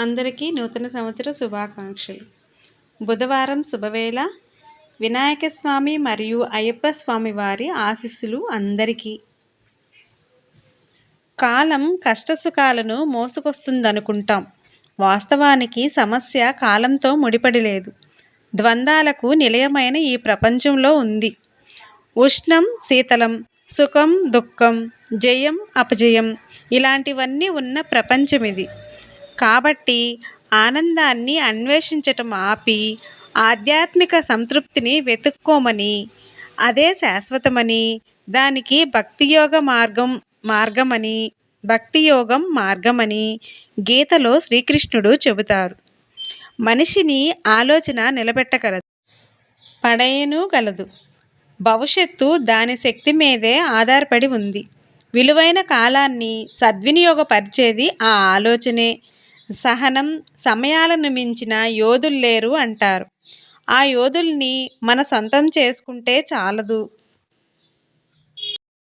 అందరికీ నూతన సంవత్సర శుభాకాంక్షలు. బుధవారం శుభవేళ. వినాయక స్వామి మరియు అయ్యప్ప స్వామి వారి ఆశీస్సులు అందరికీ. కాలం కష్టసుఖాలను మోసుకొస్తుందనుకుంటాం. వాస్తవానికి సమస్య కాలంతో ముడిపడి లేదు, ద్వంద్వాలకు నిలయమైన ఈ ప్రపంచంలో ఉంది. ఉష్ణం శీతలం, సుఖం దుఃఖం, జయం అపజయం ఇలాంటివన్నీ ఉన్న ప్రపంచమిది. కాబట్టి ఆనందాన్ని అన్వేషించటం ఆపి ఆధ్యాత్మిక సంతృప్తిని వెతుక్కోమని, అదే శాశ్వతమని, దానికి భక్తియోగం మార్గమని గీతలో శ్రీకృష్ణుడు చెబుతారు. మనిషిని ఆలోచన నిలబెట్టగలదు, పడేయనూగలదు. భవిష్యత్తు దాని శక్తి మీదే ఆధారపడి ఉంది. విలువైన కాలాన్ని సద్వినియోగపరిచేది ఆ ఆలోచనే. సహనం, సమయాలను మించిన యోధుల్లేరు అంటారు. ఆ యోధుల్ని మన సొంతం చేసుకుంటే చాలదు,